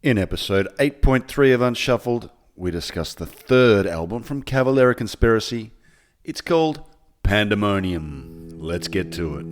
In episode 8.3 of Unshuffled, we discuss the third album from Cavalera Conspiracy. It's called Pandemonium. Let's get to it.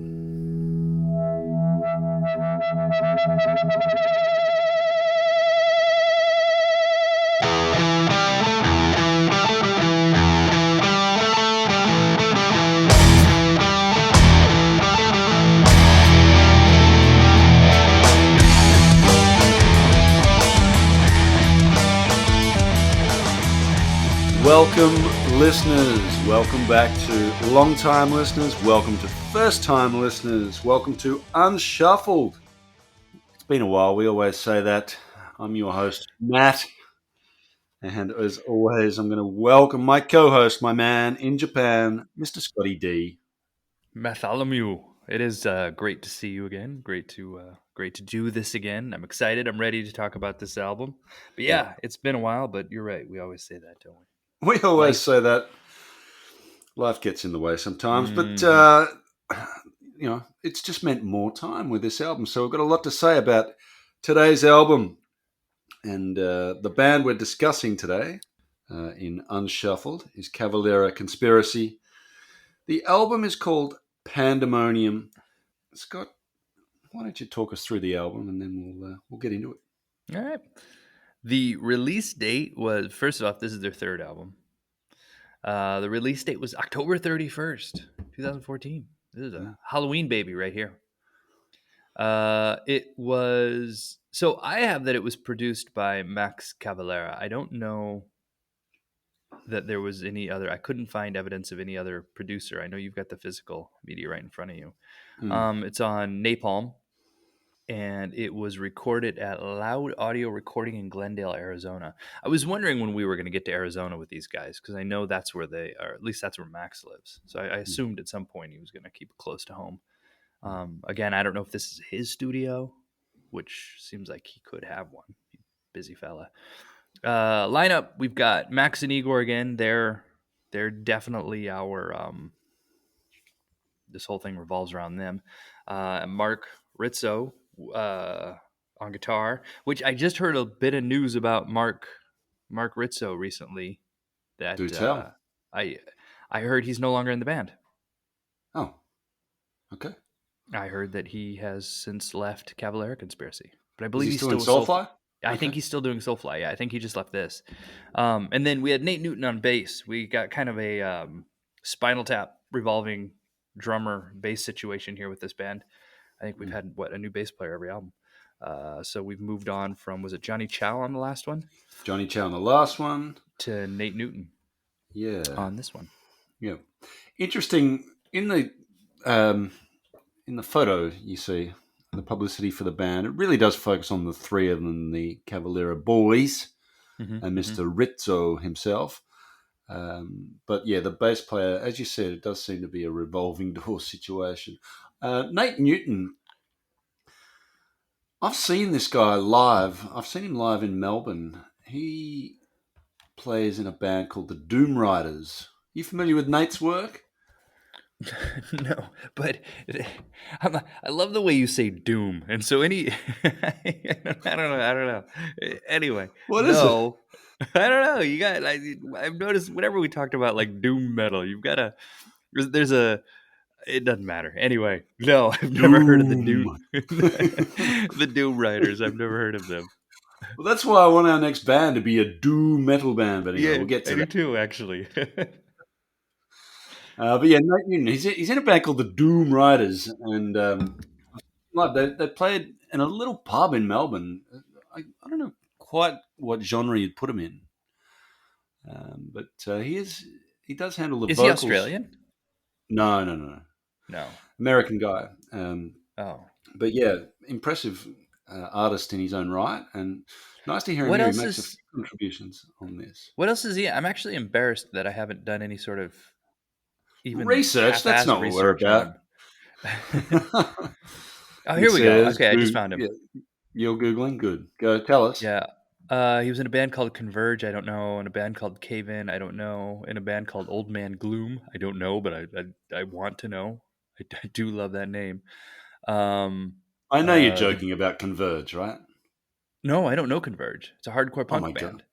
Welcome, listeners. Welcome back to long-time listeners. Welcome to first-time listeners. Welcome to Unshuffled. It's been a while. We always say that. I'm your host, Matt. And as always, I'm going to welcome my co-host, my man in Japan, Mr. Scotty D. Bartholomew, it is great to see you again. Great to do this again. I'm excited. I'm ready to talk about this album. But yeah, it's been a while. But you're right. We always say that, don't we? We always say that. Life gets in the way sometimes, but it's just meant more time with this album. So we've got a lot to say about today's album. And the band we're discussing today in Unshuffled is Cavalera Conspiracy. The album is called Pandemonium. Scott, why don't you talk us through the album and then we'll get into it. All right. The release date was, first off, this is their third album. The release date was October 31st, 2014. This is a Halloween baby right here. It was, so I have that it was produced by Max Cavalera. I don't know that there was any other. I couldn't find evidence of any other producer. I know you've got the physical media right in front of you. It's on Napalm, and it was recorded at Loud Audio Recording in Glendale, Arizona. I was wondering when we were going to get to Arizona with these guys, because I know that's where they are. At least that's where Max lives. So I assumed at some point he was going to keep it close to home. Again, I don't know if this is his studio, which seems like he could have one. Busy fella. Lineup, we've got Max and Igor again. They're definitely our this whole thing revolves around them. Mark Rizzo on guitar, which I just heard a bit of news about Mark Rizzo recently. That Do tell. I heard he's no longer in the band. Oh, okay. I heard that he has since left Cavalera Conspiracy, but I believe he's still in Soulfly. Soulfly? I think he's still doing Soulfly. Yeah, I think he just left this. And then we had Nate Newton on bass. We got kind of a Spinal Tap revolving drummer bass situation here with this band. I think we've had a new bass player every album. So we've moved on from, was it Johnny Chow on the last one? Johnny Chow on the last one. To Nate Newton. Yeah. On this one. Yeah. Interesting. In the photo you see, the publicity for the band, it really does focus on the three of them, the Cavalera boys and Mr. Rizzo himself. But yeah, the bass player, as you said, it does seem to be a revolving door situation. Nate Newton, I've seen this guy live. I've seen him live in Melbourne. He plays in a band called the Doom Riders. You familiar with Nate's work? No, but I love the way you say doom. And so I don't know. Anyway, What is it? I don't know. You got, I've noticed whenever we talked about like doom metal, you've got it doesn't matter. Anyway, no, I've never heard of the the Doom Riders. I've never heard of them. Well, that's why I want our next band to be a doom metal band. But anyway, Yeah, we'll get to I that. do too, actually. But yeah, Nate Newton, he's in a band called the Doom Riders, and they played in a little pub in Melbourne. I don't know quite what genre you'd put him in, but he does handle the Is vocals. he Australian? No, American guy. But yeah, impressive artist in his own right, and nice to hear him. He makes a few contributions on this. What else is he? I'm actually embarrassed that I haven't done any sort of even research. That's not what we're about. Oh, here we go. Okay, I just found him. Yeah, you're Googling? Good. Go, tell us. Yeah. He was in a band called Converge, I don't know. In a band called Cave In, I don't know. In a band called Old Man Gloom, I don't know, but I want to know. I do love that name. I know you're joking about Converge, right? No, I don't know Converge. It's a hardcore Oh my punk god. band.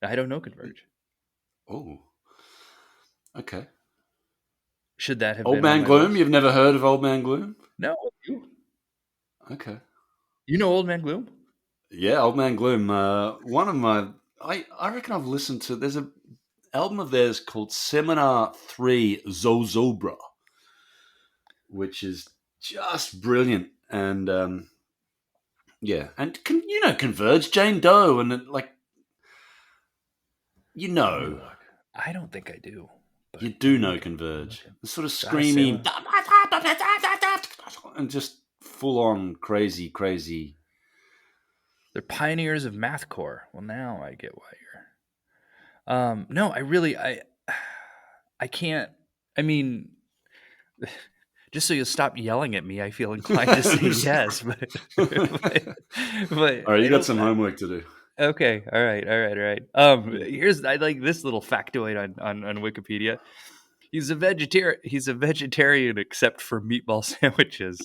I don't know Converge. Oh, okay. Should that have Old been on Man my Gloom. list? You've never heard of Old Man Gloom? No, you. Okay. You know Old Man Gloom? Yeah, Old Man Gloom. One of my, I reckon I've listened to. There's a album of theirs called Seminar 3 Zozobra, which is just brilliant. And yeah, and Converge, Jane Doe, and like you Let me know, look. I don't think I do, you but do I'm know looking. I'm Converge. looking. The sort of Ah, screaming Sema. and just full on crazy, crazy. They're pioneers of mathcore. Well, now I get why you're. No, I can't. I mean, just so you'll stop yelling at me, I feel inclined to say yes, but All right, you I got don't. some homework to do. Okay, all right, all right, all right. Yeah. Here's I like this little factoid on Wikipedia. He's a vegetarian except for meatball sandwiches.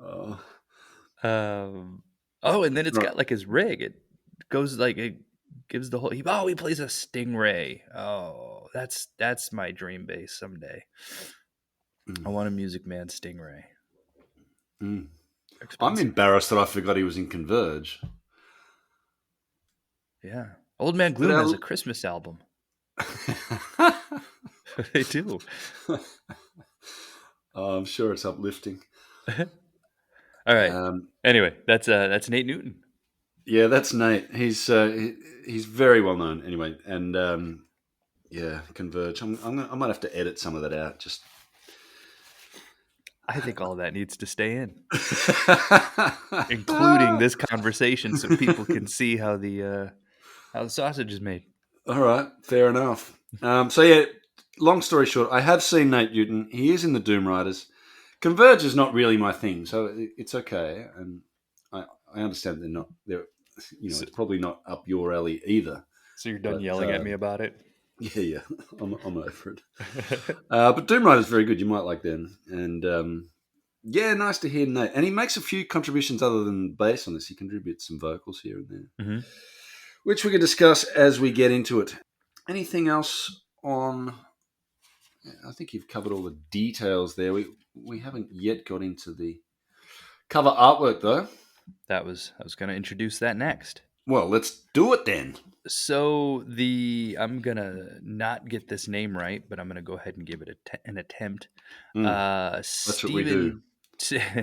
Oh, um, oh, and then it's all right. got like his rig. It goes like it gives the whole. He plays a stingray. Oh, that's my dream bass someday. I Mm, want a Music Man stingray. mm. I'm Expensive. embarrassed that I forgot he was in Converge. Yeah, Old Man But Gloom has a Christmas album. They do. oh, I'm sure it's uplifting. All right. Um, Anyway, that's Nate Newton. yeah, that's Nate. He's very well known anyway, and yeah, Converge. I might have to edit some of that out. Just I think all that needs to stay in, including this conversation, so people can see how the sausage is made. all right, fair enough. So yeah, long story short, I have seen Nate Newton. He is in the Doom Riders. Converge is not really my thing, so it's okay, and I understand they're not. They're So, it's probably not up your alley either. so you're done But yelling at me about it. yeah, yeah, I'm over it. But Doom Rider's very good. You might like them, and yeah, nice to hear Nate. And he makes a few contributions other than bass on this. He contributes some vocals here and there, Hmm. which we can discuss as we get into it. Anything else on? I think you've covered all the details there. We haven't yet got into the cover artwork though. I was going to introduce that next. Well, let's do it then. So I'm gonna not get this name right, but I'm gonna go ahead and give it an attempt. Mm, that's what we do.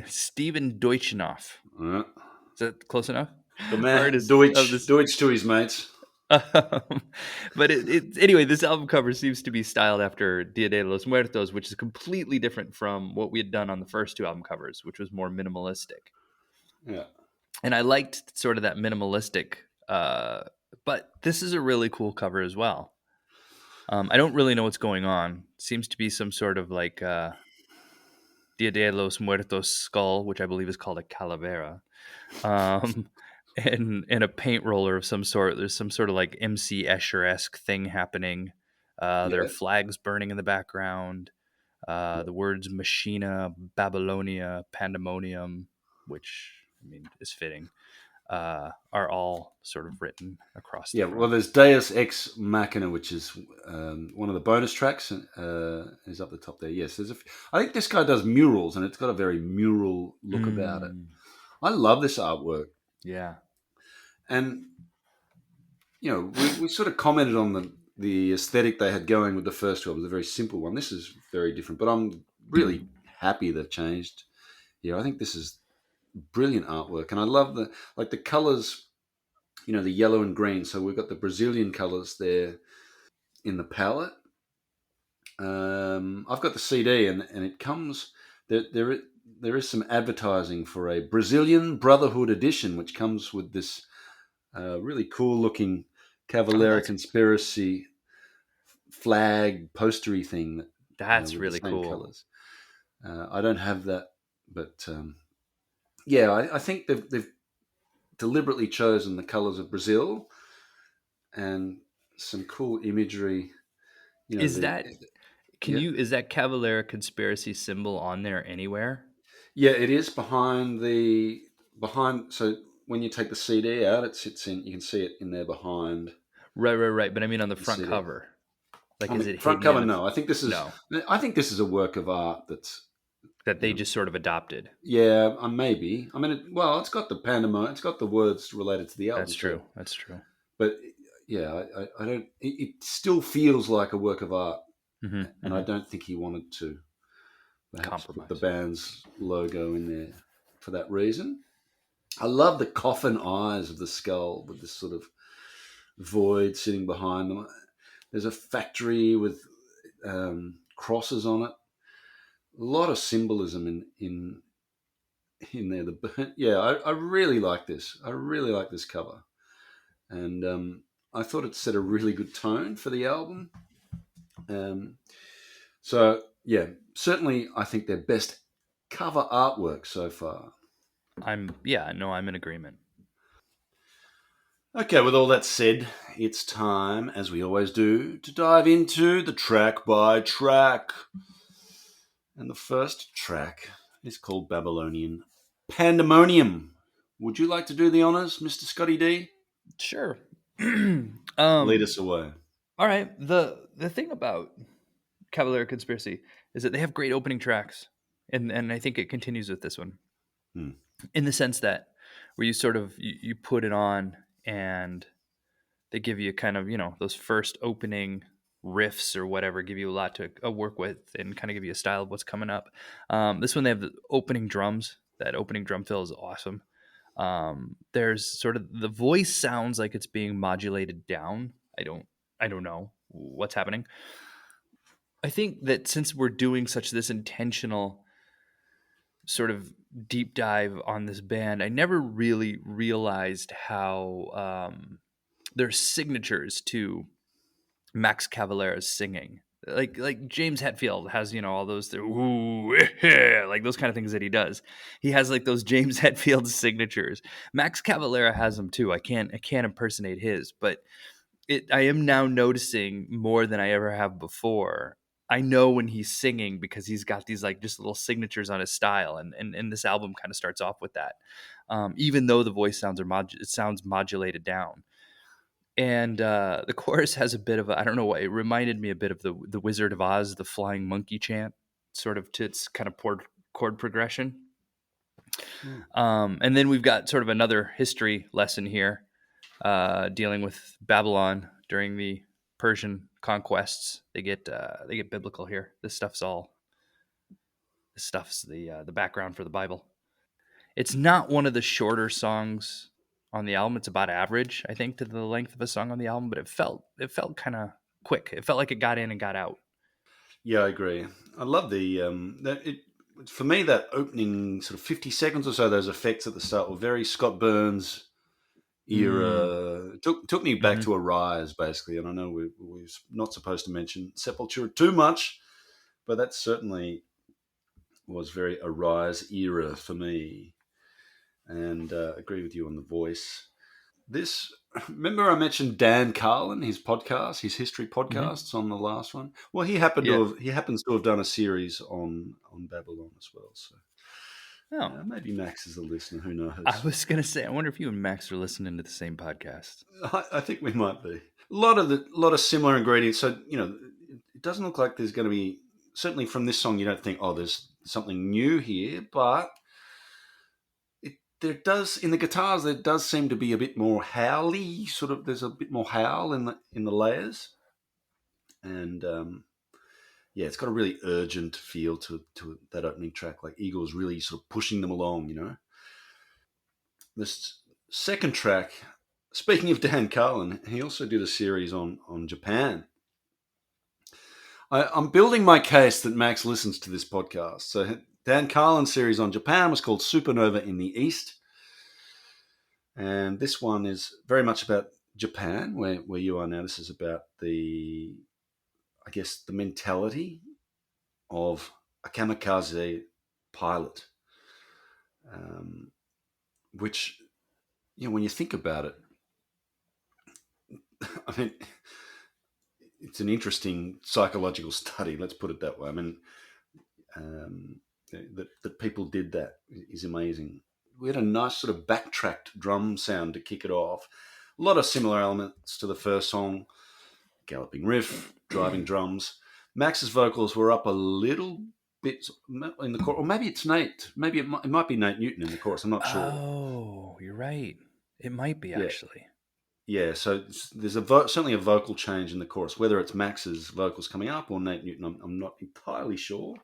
Steven Deutschnoff. Uh, Is that close enough? the man, Artist of Deutsch, this. Deutsch to his mates. But anyway, this album cover seems to be styled after Dia de los Muertos, which is completely different from what we had done on the first two album covers, which was more minimalistic. Yeah. And I liked sort of that minimalistic, but this is a really cool cover as well. I don't really know what's going on. Seems to be some sort of like Dia de los Muertos skull, which I believe is called a calavera, um, and a paint roller of some sort. There's some sort of like MC Escher esque thing happening. There are Yeah. flags burning in the background. Yeah. The words Machina, Babylonia, Pandemonium, which I mean is fitting, are all sort of written across the Yeah, well, front. there's Deus Ex Machina, which is one of the bonus tracks, is up the top there. Yes, I think this guy does murals, and it's got a very mural look about it. Mm, I love this artwork, yeah. and we sort of commented on the aesthetic they had going with the first two. It was a very simple one. This is very different, but I'm really happy they've changed. Yeah, I think this is brilliant artwork, and I love the colors. The yellow and green. So we've got the Brazilian colors there in the palette. I've got the CD, and it comes there is some advertising for a Brazilian Brotherhood edition, which comes with this really cool looking Oh, Cavalera Conspiracy flag postery thing that's with the really same cool. colors. I don't have that, but yeah, I think they've deliberately chosen the colors of Brazil and some cool imagery. Is The that yeah. is that Cavalera Conspiracy symbol on there anywhere? Yeah, it is behind. So when you take the CD out, it sits in. You can see it in there behind Right. But I mean, on the the front CD. cover, like, On is the it front hidden in cover, the? no. No, I think this is a work of art that's that you they know just sort of adopted. yeah, maybe. I mean, it's got the Pandemonium. It's got the words related to the album. That's So, true. That's true. but yeah, I don't. It still feels like a work of art, and I Hmm. don't think he wanted to perhaps put the Compromise. band's logo in there for that reason. I love the coffin eyes of the skull with this sort of void sitting behind them. There's a factory with crosses on it. A lot of symbolism in there. Yeah, I really like this. I really like this cover, and I thought it set a really good tone for the album. Um, so yeah, certainly I think their best cover artwork so far. Yeah, no, I'm in agreement. Okay, with all that said, it's time, as we always do, to dive into the track by track. And the first track is called Babylonian Pandemonium. Would you like to do the honors, Mr. Scotty D? Sure. Lead us away. All right. The thing about Cavalera Conspiracy is that they have great opening tracks, and I think it continues with this one Hmm. in the sense that where you sort of you put it on and they give you kind of those first opening riffs or whatever, give you a lot to work with and kind of give you a style of what's coming up. This one they have the opening drums. That opening drum fill is awesome. There's sort of the voice sounds like it's being modulated down. I don't know what's happening. I think that since we're doing such this intentional sort of deep dive on this band, I never really realized how there's signatures to Max Cavalera's singing. Like James Hetfield has, all those ooh, like those kind of things that he does. He has like those James Hetfield signatures. Max Cavalera has them too. I can't impersonate his, but I am now noticing more than I ever have before. I know when he's singing because he's got these like just little signatures on his style, and this album kind of starts off with that. Even though the voice sounds it sounds modulated down, and the chorus has a bit of I don't know what it reminded me a bit of the Wizard of Oz, the flying monkey chant, sort of to its kind of chord progression. Hmm. And then we've got sort of another history lesson here, dealing with Babylon during the Persian conquests. They get biblical here. This stuff's the background for the Bible. It's not one of the shorter songs on the album. It's about average, I think, to the length of a song on the album, but it felt kind of quick. It felt like it got in and got out. Yeah, I agree. I love the that it for me that opening sort of 50 seconds or so. Those effects at the start were very Scott Burns Mm. era. Took me back Hmm. to Arise basically, and I know we're not supposed to mention Sepultura too much, but that certainly was very Arise era for me. And agree with you on the voice. This remember I mentioned Dan Carlin, his podcast, his history Hmm. podcasts on the last one. Well, Yeah. he happens to have done a series on Babylon as well. So Oh, maybe Max is a listener. Who I knows? was gonna say, I wonder if you and Max are listening to the same podcast. I think we might be. A lot of similar ingredients. So it doesn't look like there's going to be certainly from this song. You don't think, oh, there's something new here, but there does in the guitars. There does seem to be a bit more howly. Sort of, there's a bit more howl in the layers, and yeah, it's got a really urgent feel to that opening track. Like Eagles really sort of pushing them along. This second track. Speaking of Dan Carlin, he also did a series on Japan. I'm building my case that Max listens to this podcast. So Dan Carlin's series on Japan was called Supernova in the East, and this one is very much about Japan, where you are now. This is about I guess, the mentality of a kamikaze pilot, um, which when you think about it, I mean, it's an interesting psychological study. Let's put it that way. I mean, um, that people did that is amazing. We had a nice sort of backtracked drum sound to kick it off. A lot of similar elements to the first song: galloping riff, driving drums. Max's vocals were up a little bit in the chorus, or maybe it's Nate. Maybe it might be Nate Newton in the chorus. I'm not sure. Oh, you're right. It might be Yeah, actually. yeah. So there's certainly a vocal change in the chorus. Whether it's Max's vocals coming up or Nate Newton, I'm not entirely sure.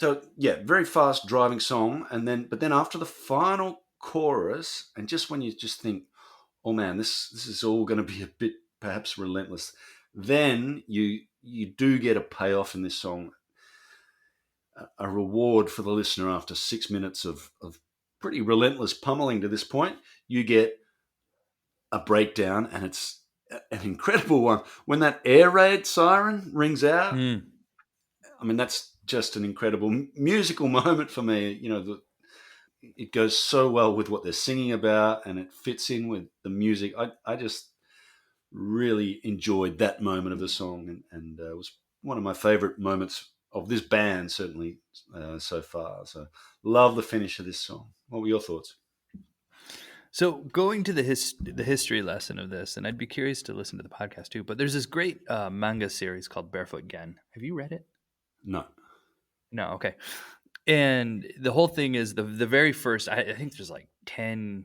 So yeah, very fast driving song, and then after the final chorus, and just when you just think, oh man, this is all going to be a bit perhaps relentless, then you do get a payoff in this song, a reward for the listener after 6 minutes of pretty relentless pummeling to this point. You get a breakdown, and it's an incredible one when that air raid siren rings out. Hmm. I mean, that's just an incredible musical moment for me. It goes so well with what they're singing about, and it fits in with the music. I just really enjoyed that moment of the song, and it was one of my favorite moments of this band, certainly so far. So, love the finish of this song. What were your thoughts? So going to the history lesson of this, and I'd be curious to listen to the podcast too. But there's this great manga series called Barefoot Gen. Have you read it? No. No. Okay. And the whole thing is the very first. I think there's like 10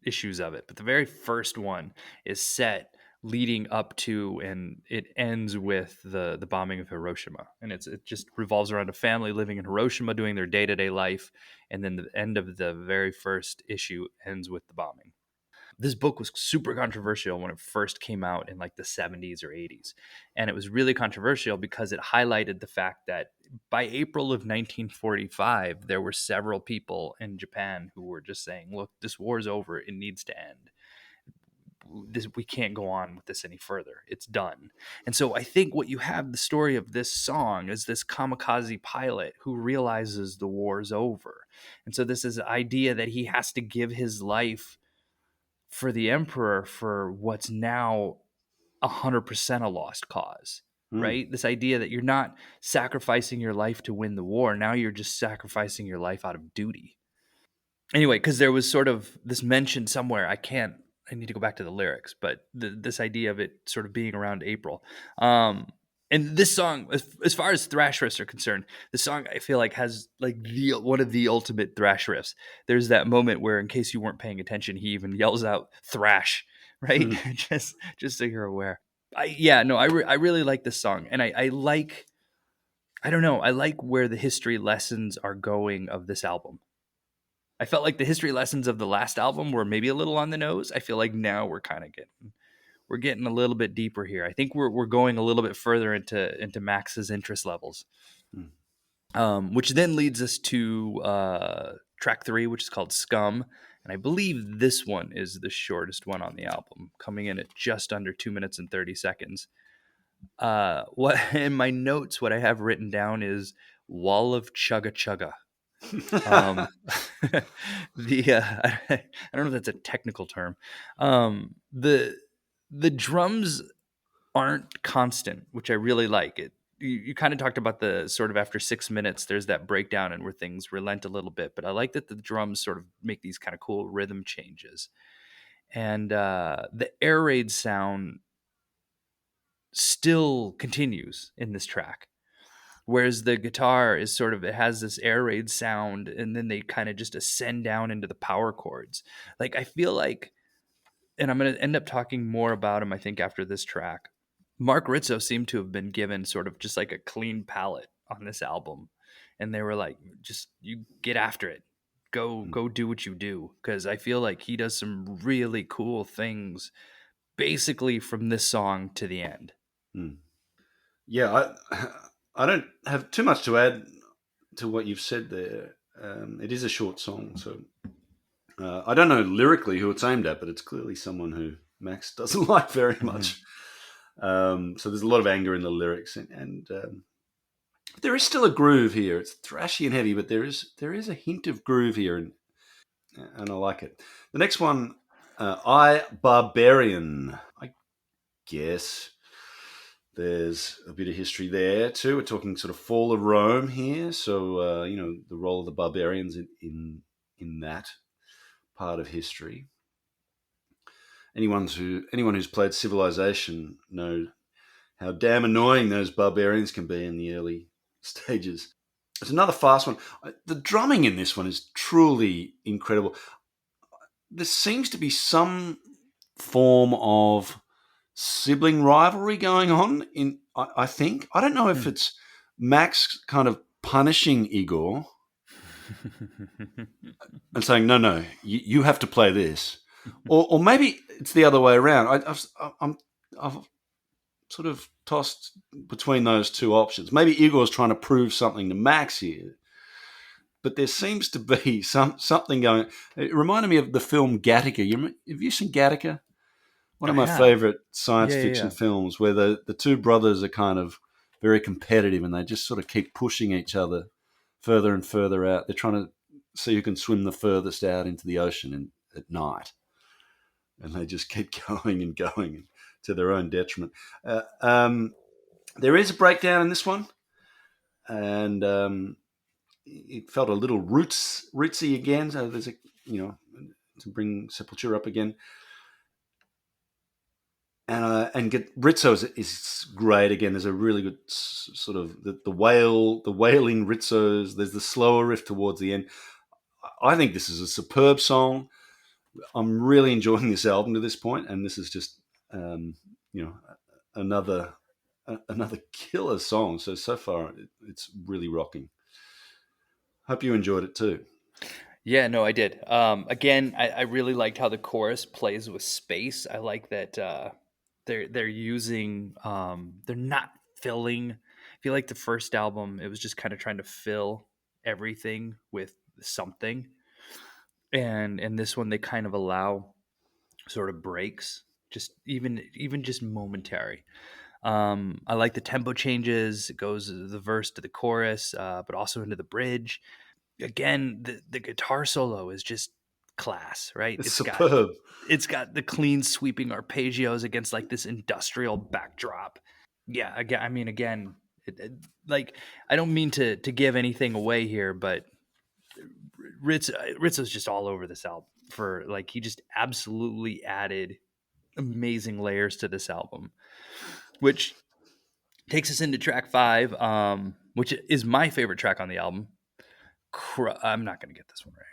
issues of it, but the very first one is set leading up to and it ends with the bombing of Hiroshima, and it just revolves around a family living in Hiroshima doing their day-to-day life, and then the end of the very first issue ends with the bombing. This book was super controversial when it first came out in like the 70s or 80s. And it was really controversial because it highlighted the fact that by April of 1945, there were several people in Japan who were just saying, look, this war's over. It needs to end. We can't go on with this any further. It's done. And so I think what you have the story of this song is this kamikaze pilot who realizes the war's over. And so this is the idea that he has to give his life for the emperor for what's now 100% a lost cause, Mm, right? This idea that you're not sacrificing your life to win the war. Now you're just sacrificing your life out of duty. Anyway, because there was sort of this mention somewhere, I need to go back to the lyrics, but this idea of it sort of being around April. And this song, as far as thrash riffs are concerned, the song I feel like has like the one of the ultimate thrash riffs. There's that moment where, in case you weren't paying attention, he even yells out "thrash," right? mm, just so you're aware. Yeah, no, I really like this song, and I like, I don't know, I like where the history lessons are going of this album. I felt like the history lessons of the last album were maybe a little on the nose. I feel like now we're kind of getting a little bit deeper here. I think we're going a little bit further into Max's interest levels, mm. which then leads us to track 3, which is called Scum, and I believe this one is the shortest one on the album, coming in at just under 2 minutes and 30 seconds. What in my notes, what I have written down is Wall of Chugga Chugga. Um, the I don't know if that's a technical term. The drums aren't constant, which I really like. It you kind of talked about the sort of after 6 minutes, there's that breakdown and where things relent a little bit. But I like that the drums sort of make these kind of cool rhythm changes, and the air raid sound still continues in this track, whereas the guitar is sort of, it has this air raid sound and then they kind of just ascend down into the power chords. Like I feel like, and I'm going to end up talking more about him I think after this track, Mark Rizzo seemed to have been given sort of just like a clean palette on this album, and they were like, just you get after it, Mm, go do what you do, because I feel like he does some really cool things basically from this song to the end. mm. Yeah, I don't have too much to add to what you've said there. It is a short song, so I don't know lyrically who it's aimed at, but it's clearly someone who Max doesn't like very Mhm. much. So there's a lot of anger in the lyrics, and there is still a groove here. It's thrashy and heavy, but there is a hint of groove here, and I like it. The next one, I Barbarian. I guess There's a bit of history there too. We're talking sort of fall of Rome here, so the role of the barbarians in that part of history. Anyone who's played Civilization know how damn annoying those barbarians can be in the early stages. There's another fast one. The drumming in this one is truly incredible. There seems to be some form of sibling rivalry going on I think. I don't know if it's Max kind of punishing Igor and saying, no, you have to play this. Or maybe it's the other way around. I've sort of tossed between those two options. Maybe Igor's trying to prove something to Max here, but there seems to be something going. It reminded me of the film Gattaca. Have you seen Gattaca? One of my favorite science fiction films, where the two brothers are kind of very competitive and they just sort of keep pushing each other further and further out. They're trying to see who can swim the furthest out into the ocean at night, and they just keep going and going to their own detriment. There is a breakdown in this one, and it felt a little rootsy again. So there's to bring Sepultura up again. And get Rizzo is great again. There's a really good sort of the wailing Rizzos. There's the slower riff towards the end. I think this is a superb song. I'm really enjoying this album to this point, and this is just another killer song. So far, it's really rocking. Hope you enjoyed it too. Yeah, no, I did. Again, I really liked how the chorus plays with space. I like that they're using they're not filling. I feel like the first album, it was just kind of trying to fill everything with something, and this one they kind of allow sort of breaks, just even just momentary. I like the tempo changes. It goes the verse to the chorus, but also into the bridge. Again, the guitar solo is just class, right? It's superb. It's got the clean sweeping arpeggios against like this industrial backdrop. Yeah, again, like I don't mean to give anything away here, but Rizzo's just all over this album. For like, he just absolutely added amazing layers to this album, which takes us into track 5, which is my favorite track on the album. I'm not going to get this one right.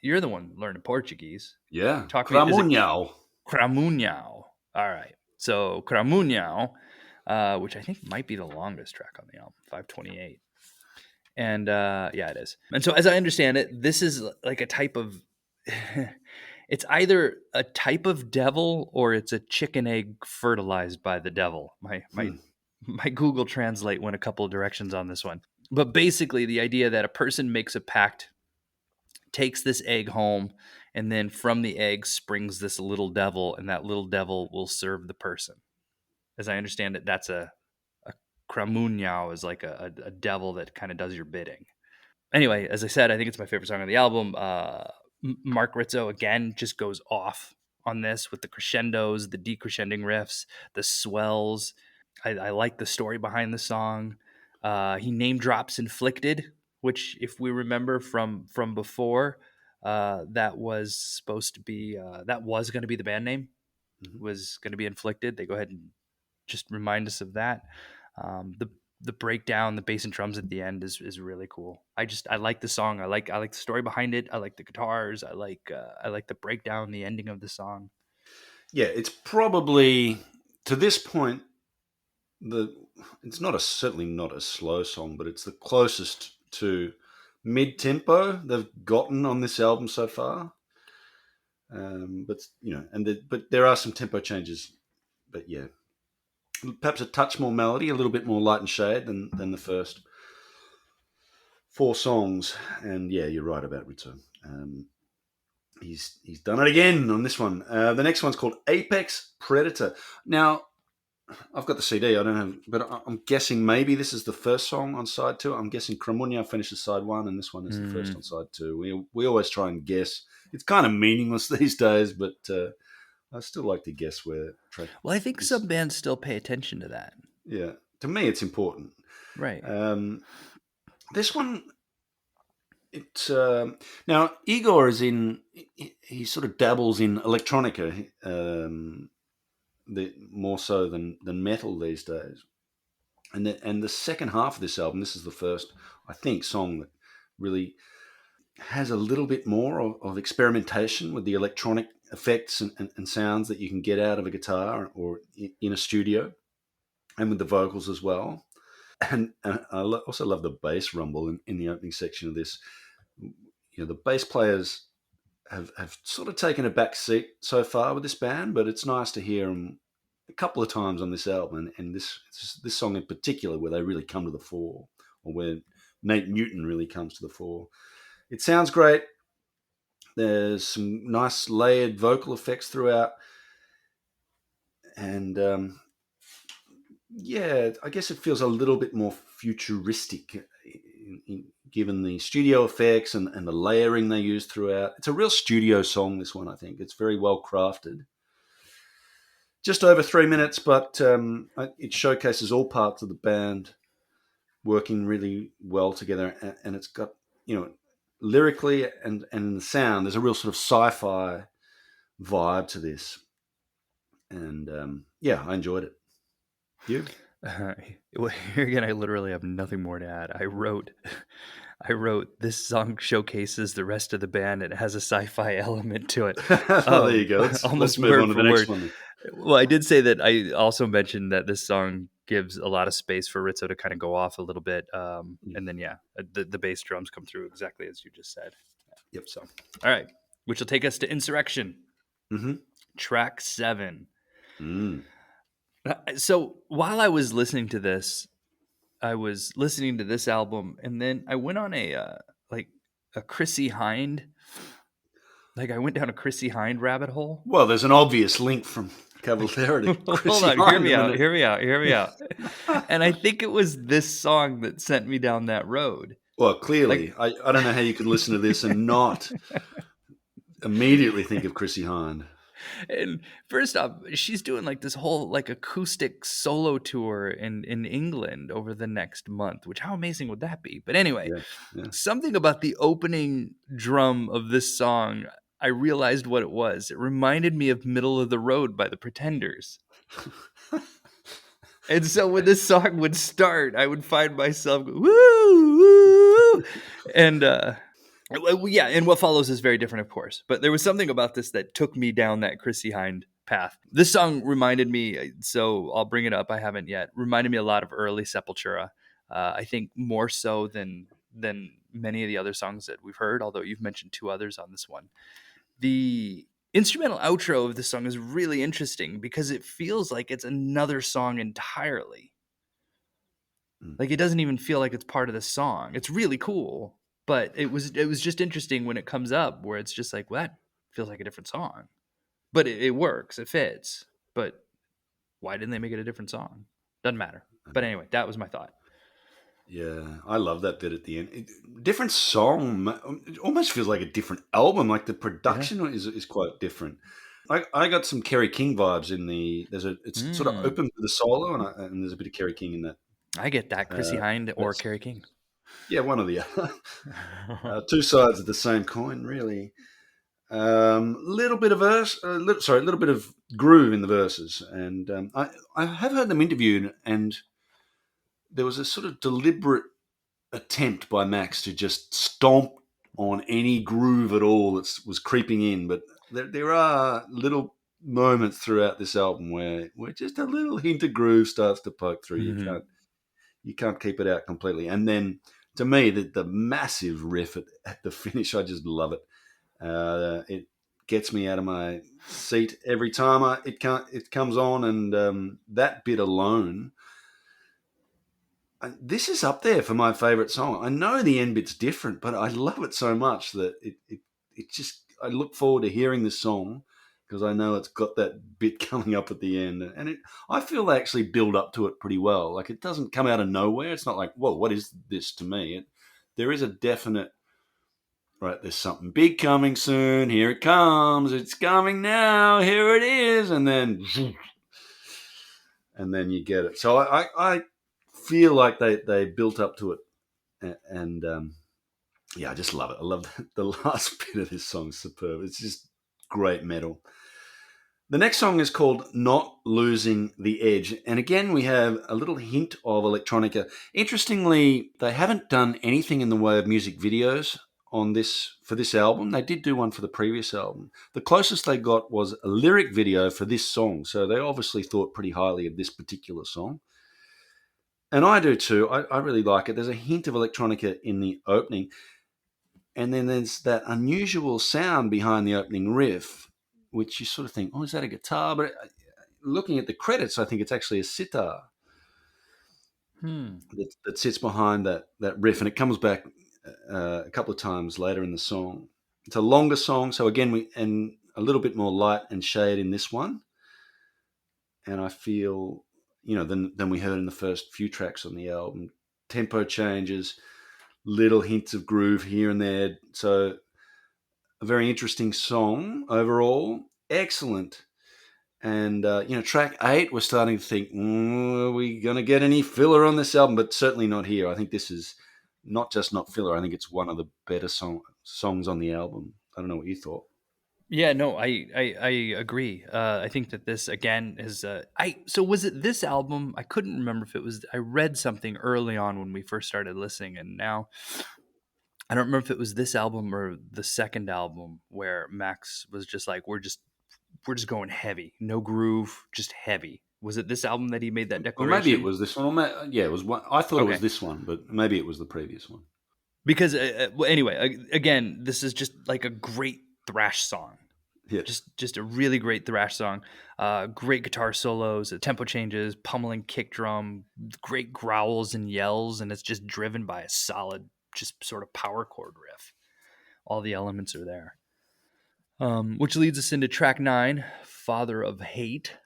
You're the one learning Portuguese. Yeah. Cramunhão. Cramunhão. All right. So Cramunhão, which I think might be the longest track on the album, 5:28. And yeah, it is. And so as I understand it, this is like a type of it's either a type of devil or it's a chicken egg fertilized by the devil. My Google Translate went a couple of directions on this one. But basically the idea that a person makes a pact, takes this egg home, and then from the egg springs this little devil, and that little devil will serve the person. As I understand it, that's a Cramunhão is like a devil that kind of does your bidding. Anyway, as I said, I think it's my favorite song on the album. Mark Rizzo, again, just goes off on this with the crescendos, the decrescending riffs, the swells. I like the story behind the song. He name drops Inflicted, which, if we remember from before, that was supposed to be that was going to be the band name. Mm-hmm. Was going to be Inflicted. They go ahead and just remind us of that. The breakdown, the bass and drums at the end is really cool. I like the song. I like the story behind it. I like the guitars. I like the breakdown, the ending of the song. Yeah, it's probably to this point it's certainly not a slow song, but it's the closest to mid-tempo they've gotten on this album so far. But there are some tempo changes. But yeah, perhaps a touch more melody, a little bit more light and shade than the first 4 songs. And yeah, you're right about Rizzo. He's done it again on this one. The next one's called Apex Predator. Now, I've got the CD. I don't have, but I'm guessing maybe this is the first song on side 2. I'm guessing Cramunhão finishes side 1, and this one is the first on side 2. We always try and guess. It's kind of meaningless these days, but I still like to guess where track Well, I think is. some bands still pay attention to that. Yeah, to me, it's important. Right. Um, this one, it's now Igor is in. He sort of dabbles in electronica, more so than metal these days. And the second half of this album, this is the first, I think, song that really has a little bit more of experimentation with the electronic effects and sounds that you can get out of a guitar or in a studio, and with the vocals as well. And I also love the bass rumble in the opening section of this. The bass players have sort of taken a back seat so far with this band, but it's nice to hear them a couple of times on this album, and this song in particular, where they really come to the fore, or where Nate Newton really comes to the fore. It sounds great. There's some nice layered vocal effects throughout, and yeah, I guess it feels a little bit more futuristic, given the studio effects and the layering they use throughout. It's a real studio song, this one, I think. It's very well crafted. Just over 3 minutes, but it showcases all parts of the band working really well together. And it's got, lyrically and in the sound, there's a real sort of sci-fi vibe to this. And yeah, I enjoyed it. You? Well, here again, I literally have nothing more to add. I wrote this song showcases the rest of the band. It has a sci-fi element to it, Oh, there you go. Let's almost move on word to the for next word. one. Well, I did say that I also mentioned that this song gives a lot of space for Rizzo to kind of go off a little bit, and then the bass drums come through exactly as you just said. Yep. So, all right, which will take us to Insurrection, Mm-hmm. track 7. Mm. So while I was listening to this, I was listening to this album, and then I went on like a Chrissy Hind. Like I went down a Chrissy Hind rabbit hole. Well, there's an obvious link from Cavalera to Hold Chrissy on, hear Hind. me I out, mean, hear me out, hear me out. And I think it was this song that sent me down that road. well, Like, clearly, I don't know how you could listen to this and not immediately think of Chrissy Hind. and first off, she's doing like this whole like acoustic solo tour in England over the next month, which how amazing would that be? But anyway, Yeah, yeah. something about the opening drum of this song, I realized what it was. It reminded me of Middle of the Road by the Pretenders. And so when this song would start, I would find myself woo, woo, and yeah, and what follows is very different, of course. But there was something about this that took me down that Chrissy Hind path. This song reminded me, so I'll bring it up. I haven't yet. Reminded me a lot of early Sepultura. I think more so than many of the other songs that we've heard. Although you've mentioned 2 others on this one. The instrumental outro of this song is really interesting because it feels like it's another song entirely. Like it doesn't even feel like it's part of the song. It's really cool, but it was just interesting when it comes up where it's just like, well, that feels like a different song. But it works, it fits. But why didn't they make it a different song? Doesn't matter. But anyway, that was my thought. Yeah, I love that bit at the end. Different song, it almost feels like a different album. Like the Yeah. production is quite different. I got some Kerry King vibes in the. It's sort of open to the solo, and there's a bit of Kerry King in that. I get that. Chrissy Hind or That's Kerry King. yeah, one or the other. Two sides of the same coin, really. Little bit of a little bit of groove in the verses, and I have heard them interviewed, and there was a sort of deliberate attempt by Max to just stomp on any groove at all that was creeping in, but there are little moments throughout this album where just a little hint of groove starts to poke through. You can't keep it out completely, and then to me the massive riff at the finish, I just love it. It gets me out of my seat every time it comes on, and that bit alone. This is up there for my favorite song. I know the end bit's different, but I love it so much that it just. I look forward to hearing this song because I know it's got that bit coming up at the end, and I feel they actually build up to it pretty well. Like it doesn't come out of nowhere. It's not like, whoa, what is this to me? There is a definite right, there's something big coming soon. Here it comes. It's coming now. Here it is. And then you get it. So I feel like they built up to it, and yeah, I just love it. I love the last bit of this song is superb. It's just great metal. The next song is called Not Losing the Edge. And again, we have a little hint of electronica. Interestingly, they haven't done anything in the way of music videos on this for this album. They did do one for the previous album. The closest they got was a lyric video for this song. So they obviously thought pretty highly of this particular song. And I do too. I really like it. There's a hint of electronica in the opening. And then there's that unusual sound behind the opening riff, which you sort of think, oh, is that a guitar? But looking at the credits, I think it's actually a sitar that sits behind that riff. And it comes back a couple of times later in the song. It's a longer song. So again, and a little bit more light and shade in this one. And I feel, than we heard in the first few tracks on the album. Tempo changes, little hints of groove here and there. So a very interesting song overall. Excellent. And, track 8, we're starting to think, are we going to get any filler on this album? But certainly not here. I think this is not just not filler. I think it's one of the better songs on the album. I don't know what you thought. Yeah, no, I agree. I think that this again is so was it this album? I couldn't remember if it was. I read something early on when we first started listening, and now I don't remember if it was this album or the second album where Max was just like, we're just going heavy, no groove, just heavy. Was it this album that he made that declaration? Well, maybe it was this one. Yeah, it was one. I thought it was this one, but maybe it was the previous one. Because anyway, again, this is just like a great thrash song. Yeah. Just a really great thrash song. Great guitar solos, tempo changes, pummeling kick drum, great growls and yells, and it's just driven by a solid, just sort of power chord riff. All the elements are there. Which leads us into track 9, Father of Hate.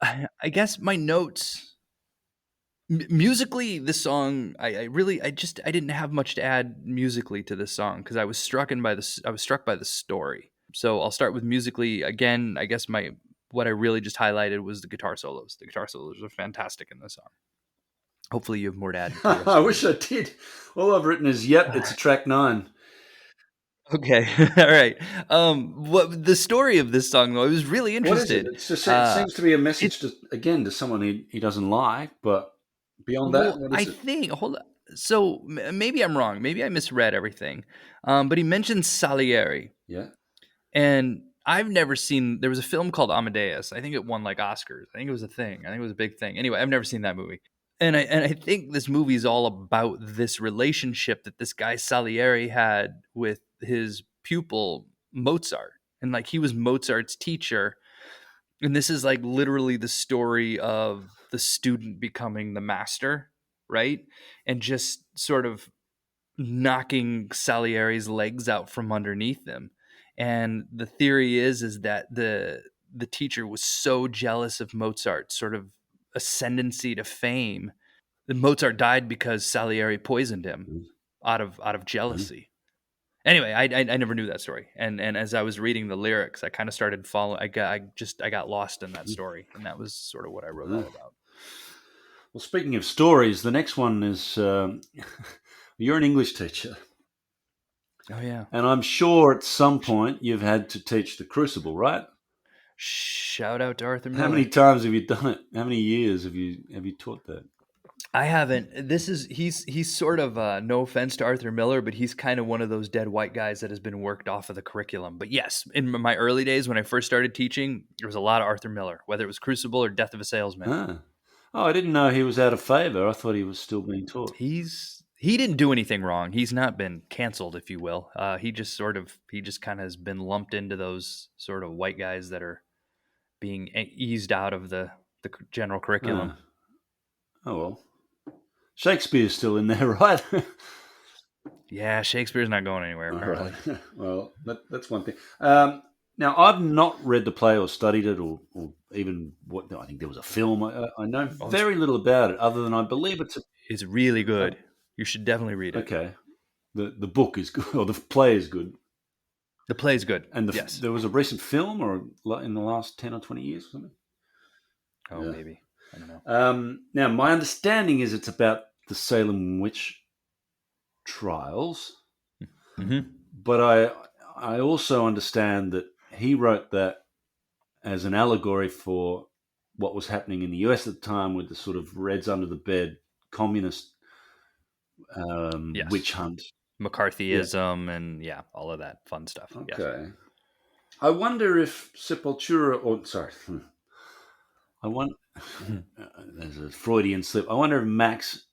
I guess my notes... musically, this song, I didn't have much to add musically to this song because I was struck by the story. So I'll start with musically. Again, I guess what I really just highlighted was the guitar solos. The guitar solos are fantastic in this song. Hopefully you have more to add. I wish I did. All I've written is, yep, it's a track 9. Okay, all right. What the story of this song though? I was really interested. What is it? It seems to be a message to someone he doesn't like, but beyond that, what is it? Hold on. So maybe I'm wrong. Maybe I misread everything. But he mentioned Salieri. Yeah. And I've never seen. There was a film called Amadeus. I think it won like Oscars. I think it was a thing. I think it was a big thing. Anyway, I've never seen that movie. And I think this movie is all about this relationship that this guy Salieri had with his pupil Mozart, and like he was Mozart's teacher. And this is like literally the story of the student becoming the master, right? And just sort of knocking Salieri's legs out from underneath him. And the theory is that the teacher was so jealous of Mozart's sort of ascendancy to fame that Mozart died because Salieri poisoned him out of jealousy. Anyway, I never knew that story, and as I was reading the lyrics, I kind of started following. I got lost in that story, and that was sort of what I wrote all about. Well, speaking of stories, the next one is you're an English teacher. Oh yeah, and I'm sure at some point you've had to teach the Crucible, right? Shout out to Arthur Miller. How many times have you done it? How many years have you taught that? I haven't. He's sort of no offense to Arthur Miller, but he's kind of one of those dead white guys that has been worked off of the curriculum. But yes, in my early days when I first started teaching, there was a lot of Arthur Miller, whether it was Crucible or Death of a Salesman. Oh, I didn't know he was out of favor. I thought he was still being taught. He didn't do anything wrong. He's not been canceled, if you will. He just kind of has been lumped into those sort of white guys that are being eased out of the general curriculum. Oh well. Shakespeare's still in there, right? Yeah, Shakespeare's not going anywhere, apparently. Right. Well, that's one thing. Now, I've not read the play or studied it or even I think there was a film. I know very little about it other than I believe it's really good. You should definitely read it. Okay. The book is good, or the play is good, The play is good. and Yes. there was a recent film, or in the last 10 or 20 years, or something. Oh, Yeah. maybe. I don't know. Now, my understanding is it's about the Salem witch trials, Mm-hmm. but I also understand that he wrote that as an allegory for what was happening in the US at the time with the sort of Reds under the bed communist Yes. witch hunt. Yeah. McCarthyism and yeah, all of that fun stuff. Yes. Okay. I wonder if Sepultura, or sorry, I want. There's a Freudian slip. I wonder if Max.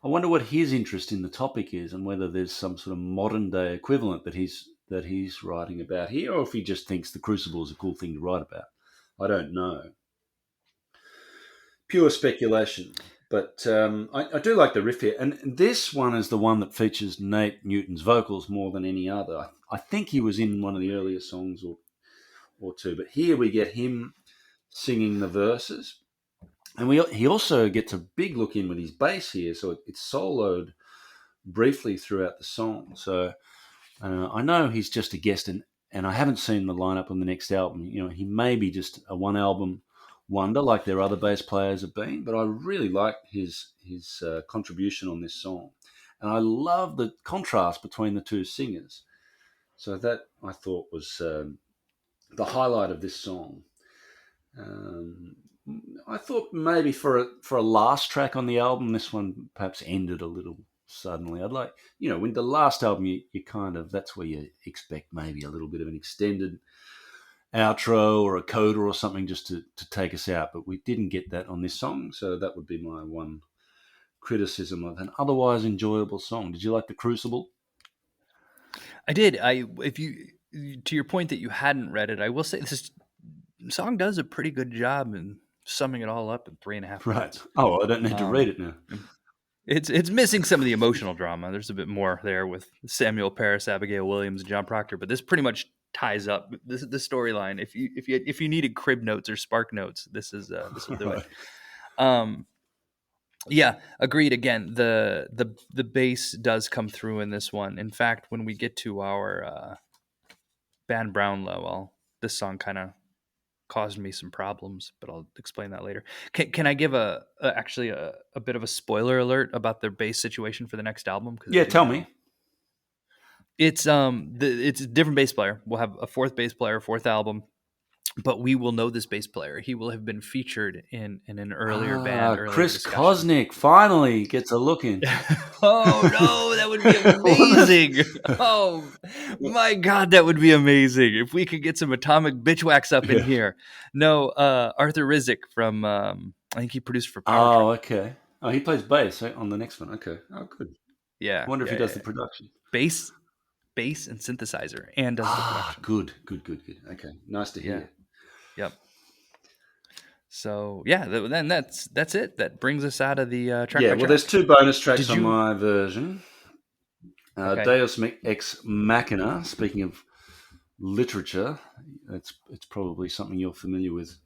I wonder what his interest in the topic is, and whether there's some sort of modern day equivalent that he's writing about here, or if he just thinks the Crucible is a cool thing to write about. I don't know. Pure speculation. But I do like the riff here. And this one is the one that features Nate Newton's vocals more than any other. I think he was in one of the earlier songs or two. But here we get him singing the verses. And he also gets a big look in with his bass here. So it's soloed briefly throughout the song. So I know he's just a guest, and I haven't seen the lineup on the next album. You know, he may be just a one album wonder like their other bass players have been, but I really like his contribution on this song, and I love the contrast between the two singers. So that I thought was the highlight of this song. Um, I thought maybe for a last track on the album, this one perhaps ended a little suddenly. I'd like, when the last album, you kind of, that's where you expect maybe a little bit of an extended outro or a coda or something just to take us out, but we didn't get that on this song, so that would be my one criticism of an otherwise enjoyable song. Did you like The Crucible? I did. If you to your point that you hadn't read it, I will say this song does a pretty good job in summing it all up in 3.5 Right. minutes. Oh, I don't need to read it now. It's missing some of the emotional drama. There's a bit more there with Samuel Paris, Abigail Williams, and John Proctor, but this pretty much ties up the storyline. If you needed crib notes or spark notes, this will do it. Right. Um, yeah, agreed. Again, the bass does come through in this one. In fact, when we get to our Ban Brownlow, this song kind of caused me some problems, but I'll explain that later. Can I give actually a bit of a spoiler alert about their bass situation for the next album? Because I Yeah, didn't tell know. me. It's a different bass player. We'll have a fourth bass player, fourth album, but we will know this bass player. He will have been featured in an earlier band, earlier Chris discussion. Kosnick finally gets a look in. Oh no, that would be amazing. Oh my god, that would be amazing if we could get some atomic bitch wax up in Yeah. here. No, Arthur Rizek from I think he produced for Power Oh, Trip. okay. Oh, he plays bass on the next one. Okay. Oh, good. Yeah, Wonder if yeah, he yeah, does the yeah. production. Bass, bass and synthesizer and does the production. Good, good, good, good. Okay, nice to Yeah. hear. Yep. So yeah, then that's it. That brings us out of the track Yeah, by well, there's track. two bonus tracks Did on you? my version. Okay. Deus Ex Machina. Speaking of literature, it's probably something you're familiar with.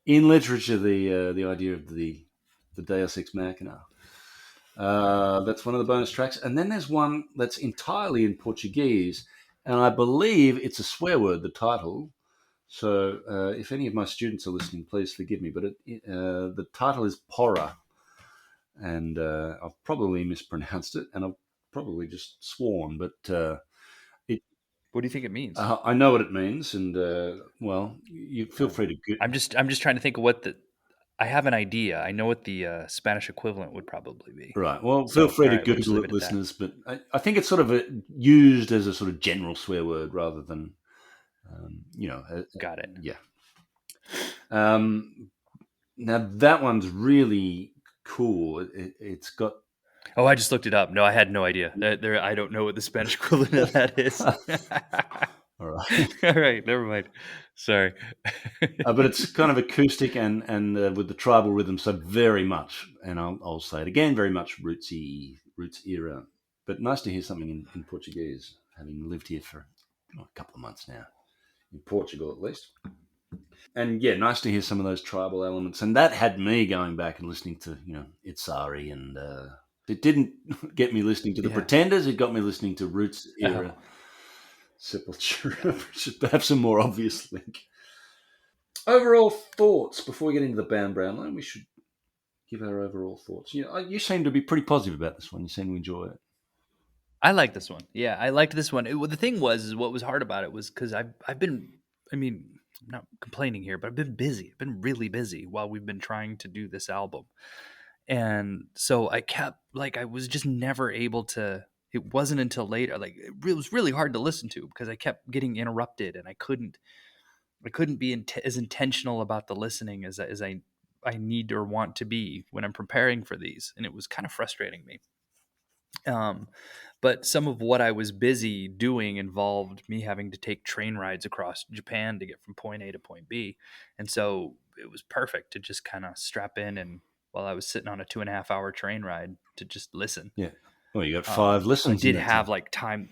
In literature, the idea of the Deus Ex Machina. That's one of the bonus tracks, and then there's one that's entirely in Portuguese, and I believe it's a swear word. The title. So, if any of my students are listening, please forgive me. But the title is Porra, and I've probably mispronounced it, and I've probably just sworn. But it, What do you think it means? I know what it means, and well, you feel Oh. free to get I'm just trying to think of what the. I have an idea. I know what the Spanish equivalent would probably be. right. Well, feel So free all to right, we'll just Google leave it, it at that. listeners. But I think it's sort of used as a sort of general swear word rather than Got it. yeah. Um, Now that one's really cool. It's got Oh, I just looked it up. No, I had no idea. I don't know what the Spanish equivalent of that is. all right. All right, never mind. Sorry. But it's kind of acoustic and with the tribal rhythm, so very much, and I'll say it again, very much roots era. But nice to hear something in Portuguese, having lived here for a couple of months now, in Portugal at least. And yeah, nice to hear some of those tribal elements. And that had me going back and listening to Itzari and It didn't get me listening to the Yeah. Pretenders. It got me listening to Roots era Oh. Sepultura, which is perhaps a more obvious link. Overall thoughts before we get into the band Brownlow, we should give our overall thoughts. You seem to be pretty positive about this one. You seem to enjoy it. I like this one. Yeah, I liked this one. Well, the thing was, is what was hard about it was because I've been, I mean, I'm not complaining here, but I've been busy. I've been really busy while we've been trying to do this album, and so I kept like I was just never able to. It wasn't until later, like it was really hard to listen to because I kept getting interrupted, and I couldn't be as intentional about the listening as I need or want to be when I'm preparing for these, and it was kind of frustrating me. Um, but some of what I was busy doing involved me having to take train rides across Japan to get from point A to point B. And so it was perfect to just kind of strap in and while I was sitting on a 2.5 hour train ride to just listen. Yeah. Well, you got 5 So I listens in did that time. have like time.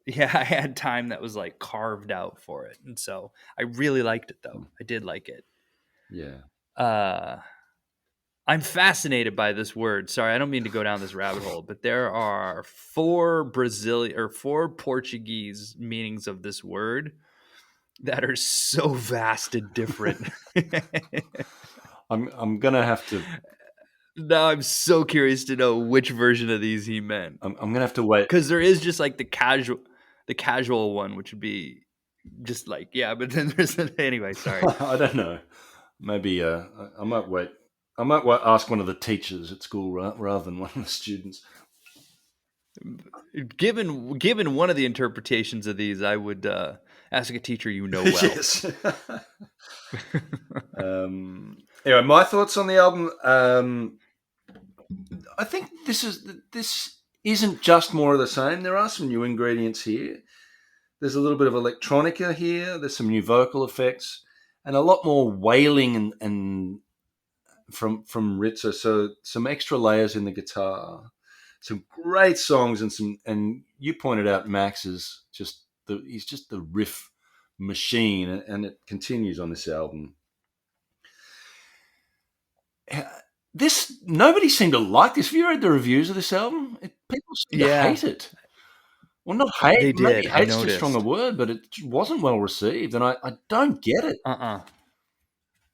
Yeah, I had time that was like carved out for it. And so I really liked it though. I did like it. Yeah. Uh, I'm fascinated by this word. Sorry, I don't mean to go down this rabbit hole, but there are four Portuguese meanings of this word that are so vast and different. I'm gonna have to. Now I'm so curious to know which version of these he meant. I'm gonna have to wait. Because there is just like the casual one, which would be just like, yeah, but then there's anyway, sorry. I don't know. Maybe I might wait. I might ask one of the teachers at school rather than one of the students. Given one of the interpretations of these, I would ask a teacher you know well. Yes. Anyway, my thoughts on the album. I think this isn't just more of the same. There are some new ingredients here. There's a little bit of electronica here. There's some new vocal effects and a lot more wailing and from Ritzer. So some extra layers in the guitar, some great songs, and you pointed out Max is he's just the riff machine, and it continues on this album. This nobody seemed to like this. Have you read the reviews of this album? People seem to Yeah, hate it. Well, not hate. they Maybe did. I hate's too strong a noticed. word, but it wasn't well received, and I don't get it.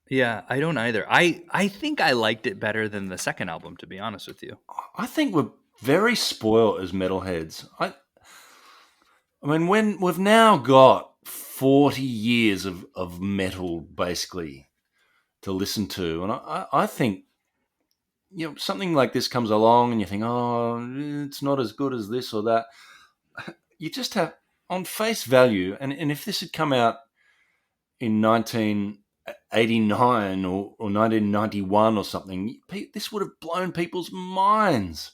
Yeah, I don't either. I think I liked it better than the second album, to be honest with you. I think we're very spoiled as metalheads. I mean, when we've now got 40 years of metal basically to listen to, and I think something like this comes along, and you think, oh, it's not as good as this or that. You just have on face value, and if this had come out in 1989 or 1991 or something, this would have blown people's minds.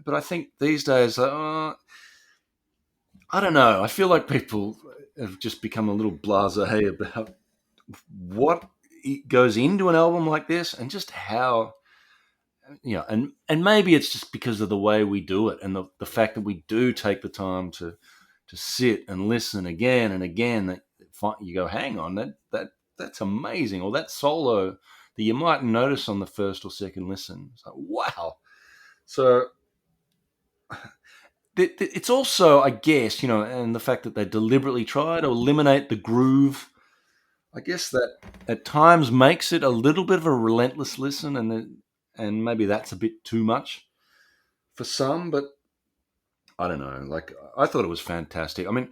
But I think these days, I don't know. I feel like people have just become a little blasé about what goes into an album like this and just how, and maybe it's just because of the way we do it and the fact that we do take the time to sit and listen again and again. That you go, hang on, that's amazing, or that solo that you might notice on the first or second listen. It's like, wow. So it's also, I guess, and the fact that they deliberately try to eliminate the groove, I guess that at times makes it a little bit of a relentless listen, and maybe that's a bit too much for some, but I don't know. Like, I thought it was fantastic. I mean,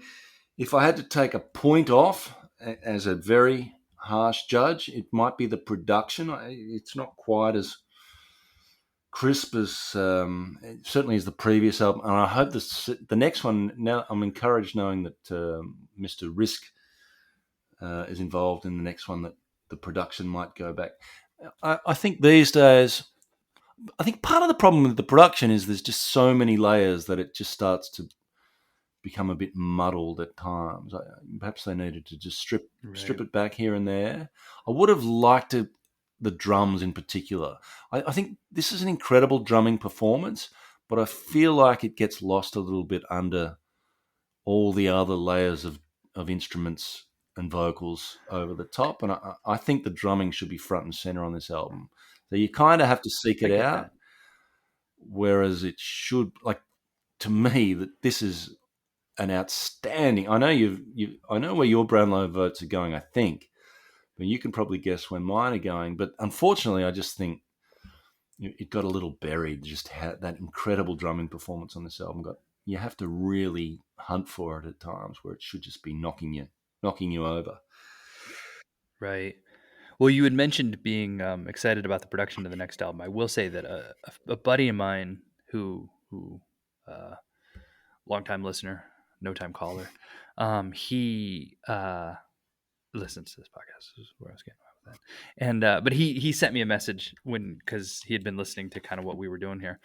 if I had to take a point off as a very harsh judge, it might be the production. It's not quite as crisp as certainly as the previous album, and I hope the next one. Now I'm encouraged knowing that Mr. Risk is involved in the next one, that the production might go back. I think these days, I think part of the problem with the production is there's just so many layers that it just starts to become a bit muddled at times. Perhaps they needed to just strip Right. it back here and there. I would have liked the drums in particular. I think this is an incredible drumming performance, but I feel like it gets lost a little bit under all the other layers of instruments and vocals over the top. And I think the drumming should be front and center on this album. So you kind of have to seek I it get out. that. whereas it should, like, to me, that this is an outstanding. I know I know where your Brownlow votes are going, I think, but you can probably guess where mine are going. But unfortunately, I just think it got a little buried. Just had that incredible drumming performance on this album. You have to really hunt for it at times, where it should just be knocking you over. Right. Well, you had mentioned being excited about the production of the next album. I will say that a buddy of mine who longtime listener, no time caller, he listens to this podcast. This is where I was getting at with that. And but he sent me a message because he had been listening to kind of what we were doing here,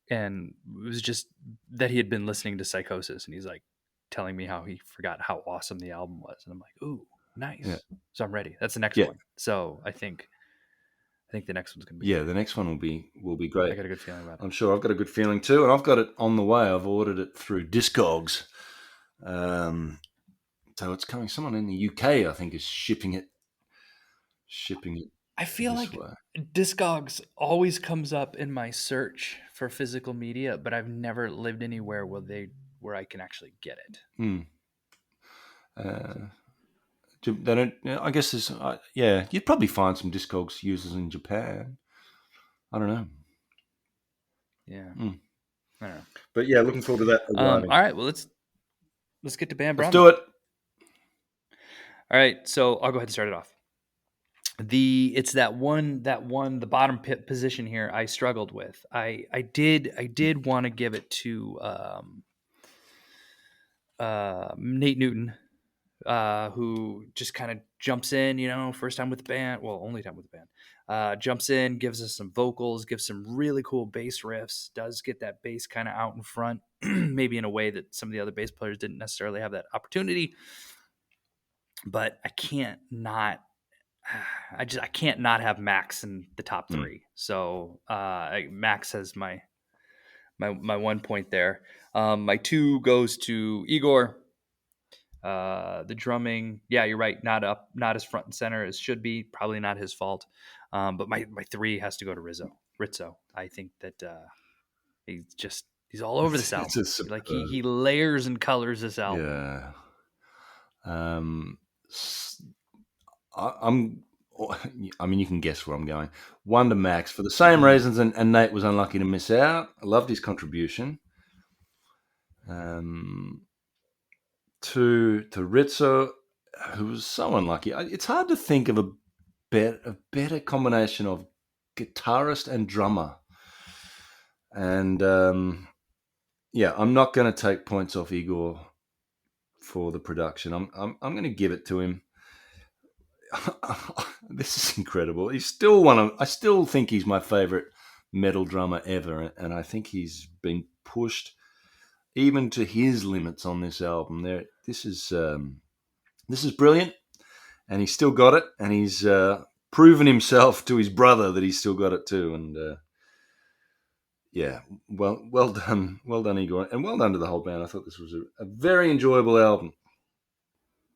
and it was just that he had been listening to Psychosis, and he's like telling me how he forgot how awesome the album was, and I'm like, ooh, nice. Yeah. So I'm ready. That's the next Yeah. one. So I think the next one's gonna be Yeah, great. the next one will be great. I got a good feeling about it. I'm sure I've got a good feeling too, and I've got it on the way. I've ordered it through Discogs. So it's coming. Someone in the UK, I think, is shipping it. I feel this like way. Discogs always comes up in my search for physical media, but I've never lived anywhere where I can actually get it. Hmm. They don't. I guess there's. Yeah, you'd probably find some Discogs users in Japan. I don't know. Yeah. Hmm. I don't know. But yeah, looking forward to that arriving. All right. Well, let's get to Bam Let's Brown. do it. All right. So I'll go ahead and start it off. It's that one the bottom pit position here I struggled with. I did want to give it to Nate Newton, who just kind of jumps in, first time with the band, well, only time with the band, jumps in, gives us some vocals, gives some really cool bass riffs, does get that bass kind of out in front, maybe in a way that some of the other bass players didn't necessarily have that opportunity. But I can't not have Max in the top three. So Max has my 1 point there. My 2 goes to Igor. The drumming, yeah, you're right. Not as front and center as should be. Probably not his fault. But my 3 has to go to Rizzo. I think that he's all over this album. Like he layers and colors this album. Yeah. I mean, you can guess where I'm going. 1 to Max for the same reasons, and Nate was unlucky to miss out. I loved his contribution. 2 to Rizzo, who was so unlucky. It's hard to think of a better combination of guitarist and drummer. And yeah, I'm not going to take points off Igor for the production. I'm going to give it to him. This is incredible. He's still I still think he's my favorite metal drummer ever, and I think he's been pushed even to his limits on this album. This is brilliant, and he's still got it, and he's proven himself to his brother that he's still got it too. And yeah, well done, Igor, and well done to the whole band. I thought this was a very enjoyable album.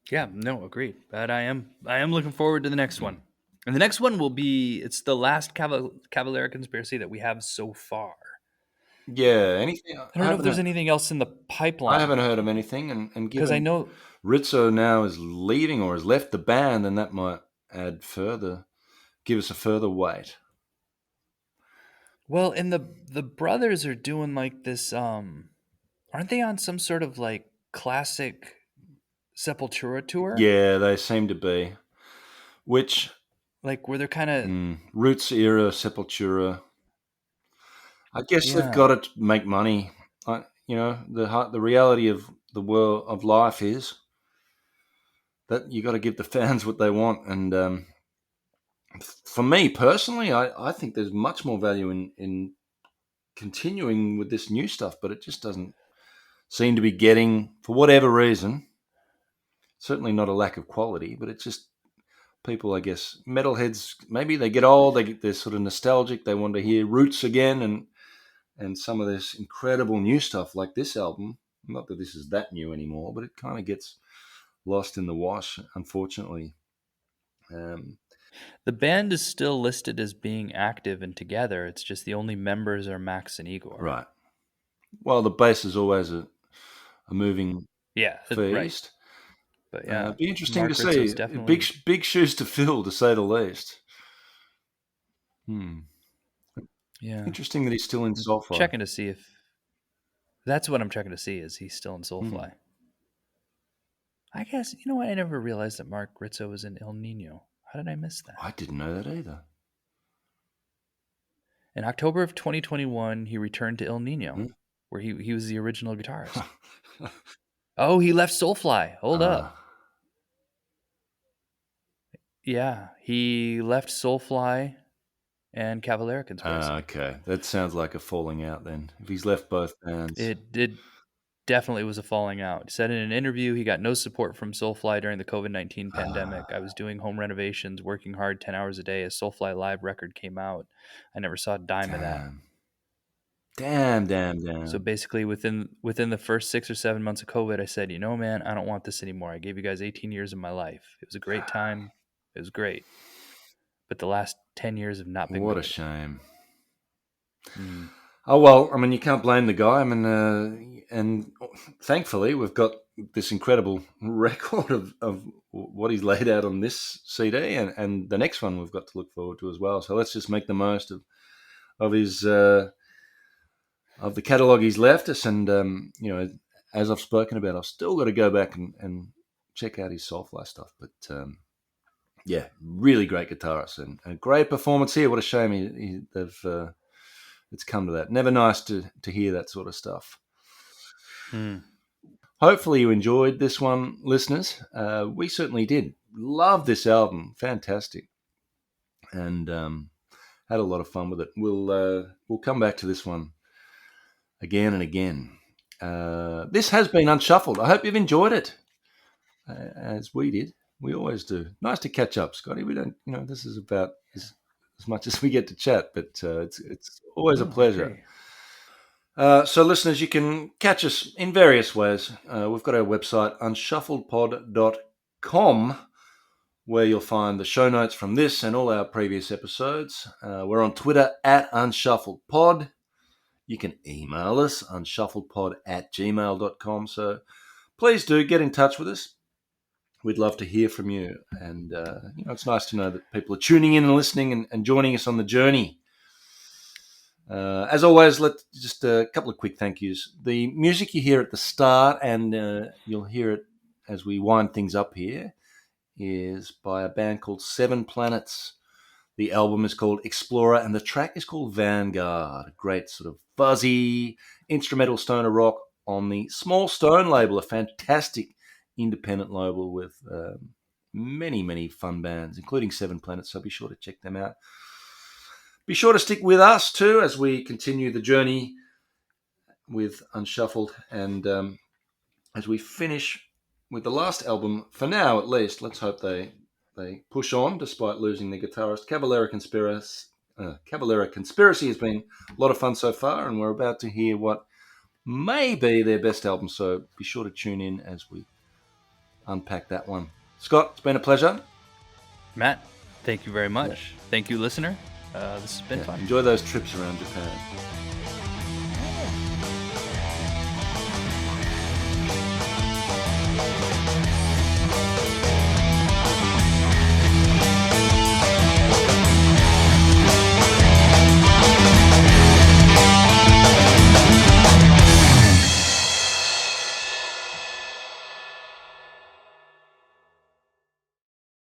Yeah, no, agreed. But I am looking forward to the next one. And the next one it's the last Cavalera Conspiracy that we have so far. Yeah, anything? I don't know if there's anything else in the pipeline. I haven't heard of anything, and because I know Rizzo now is leaving or has left the band, and that might give us a further weight. Well, and the brothers are doing like this. Aren't they on some sort of like classic Sepultura tour? Yeah, they seem to be. Which, like, where they're kind of Roots era Sepultura. I guess they've got to make money. The reality of the world of life is that you got to give the fans what they want. And for me personally, I think there's much more value in continuing with this new stuff, but it just doesn't seem to be getting, for whatever reason. Certainly not a lack of quality, but it's just people, I guess, metalheads, maybe they get old, they're sort of nostalgic, they want to hear Roots again, and some of this incredible new stuff like this album. Not that this is that new anymore, but it kind of gets lost in the wash, unfortunately. The band is still listed as being active and together. It's just the only members are Max and Igor. Right. Well, the bass is always a moving Yeah, right. feast. But yeah, Be interesting to Mark Rizzo's see. definitely. Big shoes to fill, to say the least. Yeah, Interesting that he's still in I'm Soulfly. checking to see if that's what I'm checking to see. Is he still in Hmm. Soulfly? I guess you know what? I never realized that Mark Rizzo was in El Nino. How did I miss that? I didn't know that either. In October of 2021, he returned to El Nino, Hmm? where he was the original guitarist. Oh, he left Soulfly. Hold up. Yeah, he left Soulfly and Cavalera Conspiracy. Okay, that sounds like a falling out then. If he's left both bands. It definitely was a falling out. He said in an interview he got no support from Soulfly during the COVID-19 pandemic. I was doing home renovations, working hard 10 hours a day as Soulfly live record came out. I never saw a dime of that. Damn. Damn. So basically within the first 6 or 7 months of COVID, I said, "You know, man, I don't want this anymore. I gave you guys 18 years of my life. It was a great time. It was great. But the last 10 years have not been What a good." shame. Mm. Oh, well, I mean, you can't blame the guy. I mean, and thankfully, we've got this incredible record of what he's laid out on this CD and the next one we've got to look forward to as well. So let's just make the most of his of the catalogue he's left us. And, as I've spoken about, I've still got to go back and check out his Soulfly stuff. But, yeah, really great guitarist and a great performance here. What a shame they've it's come to that. Never nice to hear that sort of stuff. Mm. Hopefully you enjoyed this one, listeners. We certainly did. Love this album. Fantastic. And had a lot of fun with it. We'll come back to this one again and again. This has been Unshuffled. I hope you've enjoyed it, as we did. We always do. Nice to catch up, Scotty. We don't, this is about as much as we get to chat, but it's always a No, I pleasure. agree. So, listeners, you can catch us in various ways. We've got our website, unshuffledpod.com, where you'll find the show notes from this and all our previous episodes. We're on Twitter at unshuffledpod. You can email us, unshuffledpod@gmail.com. So please do get in touch with us. We'd love to hear from you. And, it's nice to know that people are tuning in and listening and joining us on the journey. As always, just a couple of quick thank yous. The music you hear at the start, and you'll hear it as we wind things up here, is by a band called Seven Planets. The album is called Explorer, and the track is called Vanguard. A great sort of fuzzy instrumental stoner rock on the Small Stone label, a fantastic independent label with many, many fun bands, including Seven Planets, so be sure to check them out. Be sure to stick with us too as we continue the journey with Unshuffled, and as we finish with the last album, for now at least, let's hope they push on despite losing their guitarist. Cavalera Conspiracy has been a lot of fun so far, and we're about to hear what may be their best album, so be sure to tune in as we unpack that one. Scott, it's been a pleasure. Matt, thank you very much. Thank you, listener. This has been fun. Enjoy those trips around Japan.